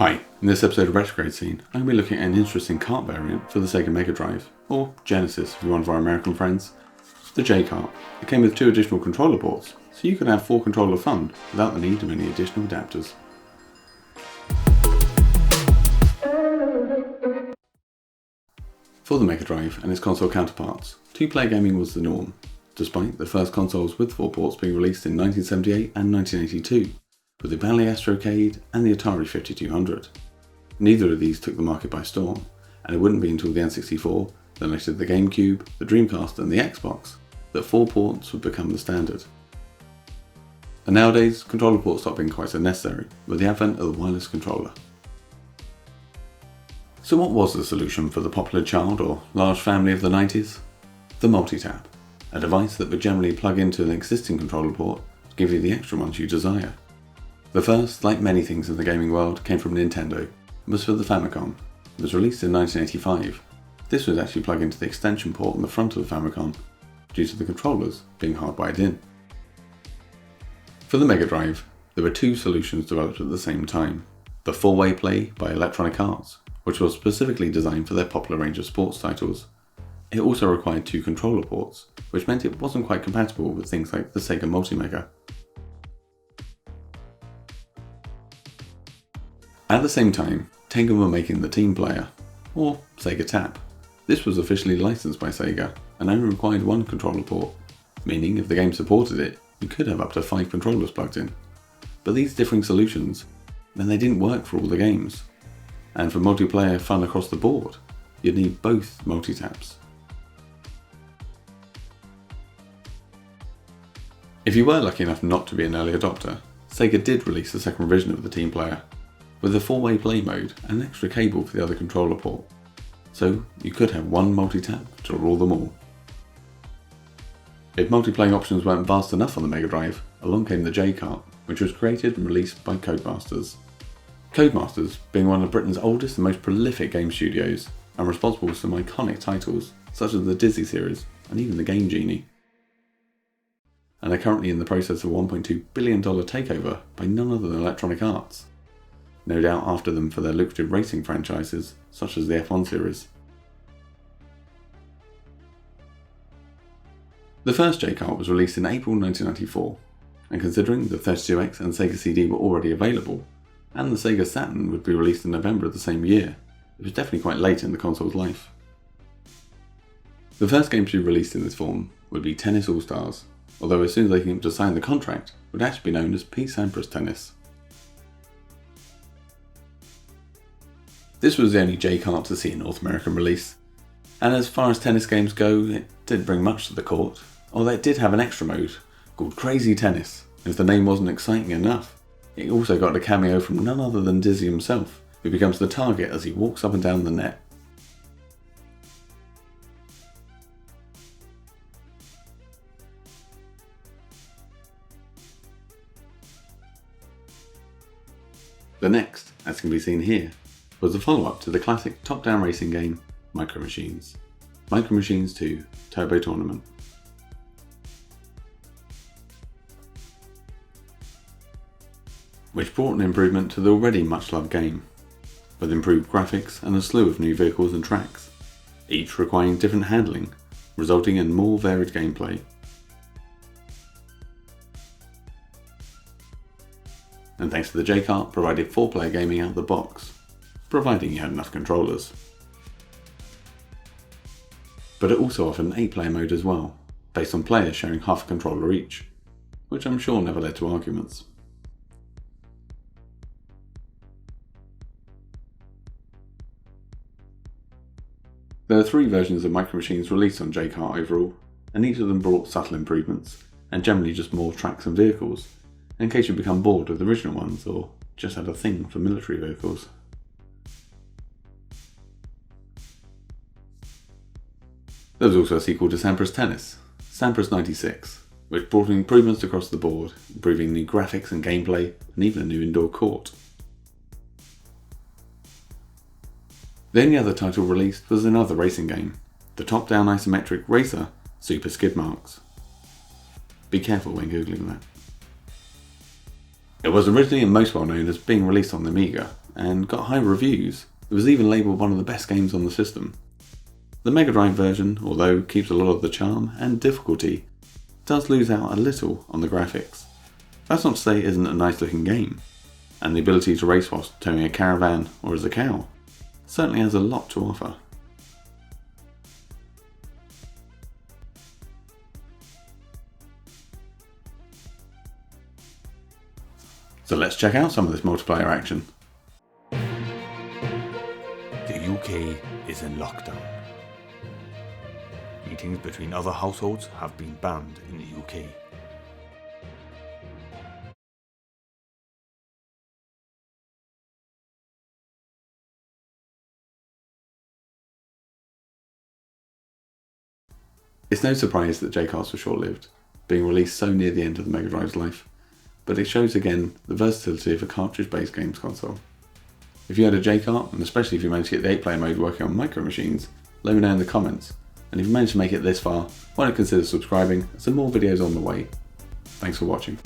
Hi, in this episode of Retrograde Scene, I'm going to be looking at an interesting kart variant for the SEGA Mega Drive, or Genesis if you're one of our American friends, the J-Kart. It came with 2 additional controller ports, so you could have 4 controller fun without the need of any additional adapters. For the Mega Drive and its console counterparts, 2-player gaming was the norm, despite the first consoles with 4 ports being released in 1978 and 1982. With the Bally Astrocade and the Atari 5200. Neither of these took the market by storm, and it wouldn't be until the N64, then later the GameCube, the Dreamcast and the Xbox, that 4 ports would become the standard. And nowadays, controller ports stopped being quite so necessary, with the advent of the wireless controller. So what was the solution for the popular child or large family of the 90s? The multi-tap, a device that would generally plug into an existing controller port to give you the extra ones you desire. The first, like many things in the gaming world, came from Nintendo and was for the Famicom. It was released in 1985. This would actually plug into the extension port on the front of the Famicom, due to the controllers being hardwired in. For the Mega Drive, there were 2 solutions developed at the same time. The 4-way play by Electronic Arts, which was specifically designed for their popular range of sports titles. It also required 2 controller ports, which meant it wasn't quite compatible with things like the Sega Multi-Mega. At the same time, Tengen were making the Team Player, or Sega Tap. This was officially licensed by Sega and only required 1 controller port, meaning if the game supported it, you could have up to 5 controllers plugged in. But these differing solutions meant they didn't work for all the games, and for multiplayer fun across the board, you'd need both multi-taps. If you were lucky enough not to be an early adopter, Sega did release a second revision of the Team Player, with a 4-way play mode and an extra cable for the other controller port, so you could have 1 multi-tap to rule them all. If multiplayer options weren't vast enough on the Mega Drive, along came the J-Kart, which was created and released by Codemasters. Codemasters being one of Britain's oldest and most prolific game studios, and responsible for some iconic titles such as the Dizzy series and even the Game Genie. And they're currently in the process of a $1.2 billion takeover by none other than Electronic Arts. No doubt after them for their lucrative racing franchises, such as the F1 series. The first J-Kart was released in April 1994, and considering the 32X and Sega CD were already available, and the Sega Saturn would be released in November of the same year, it was definitely quite late in the console's life. The first game to be released in this form would be Tennis All-Stars, although as soon as they came to sign the contract, it would actually be known as P. Sampras Tennis. This was the only J-Kart to see a North American release, and as far as tennis games go, it didn't bring much to the court, although it did have an extra mode called Crazy Tennis. If the name wasn't exciting enough, it also got a cameo from none other than Dizzy himself, who becomes the target as he walks up and down the net. The next, as can be seen here, was the follow-up to the classic top-down racing game, Micro Machines. Micro Machines 2 Turbo Tournament. Which brought an improvement to the already much-loved game, with improved graphics and a slew of new vehicles and tracks, each requiring different handling, resulting in more varied gameplay. And thanks to the J-Kart, provided 4-player gaming out of the box, providing you had enough controllers. But it also offered an 8-player mode as well, based on players sharing half a controller each, which I'm sure never led to arguments. There are 3 versions of Micro Machines released on J-Kart overall, and each of them brought subtle improvements, and generally just more tracks and vehicles, in case you become bored with the original ones or just had a thing for military vehicles. There was also a sequel to Sampras Tennis, Sampras 96, which brought improvements across the board, improving new graphics and gameplay, and even a new indoor court. The only other title released was another racing game, the top-down isometric racer Super Skid Marks. Be careful when googling that. It was originally and most well known as being released on the Amiga, and got high reviews. It was even labelled one of the best games on the system. The Mega Drive version, although keeps a lot of the charm and difficulty, does lose out a little on the graphics. That's not to say it isn't a nice looking game, and the ability to race whilst towing a caravan or as a cow certainly has a lot to offer. So let's check out some of this multiplayer action. The UK is in lockdown. Meetings between other households have been banned in the UK. It's no surprise that J-Carts were short-lived, being released so near the end of the Mega Drive's life, but it shows again the versatility of a cartridge-based games console. If you had a J-Cart, and especially if you managed to get the 8-player mode working on micro machines, let me know in the comments, and if you managed to make it this far, why not consider subscribing, as some more videos on the way. Thanks for watching.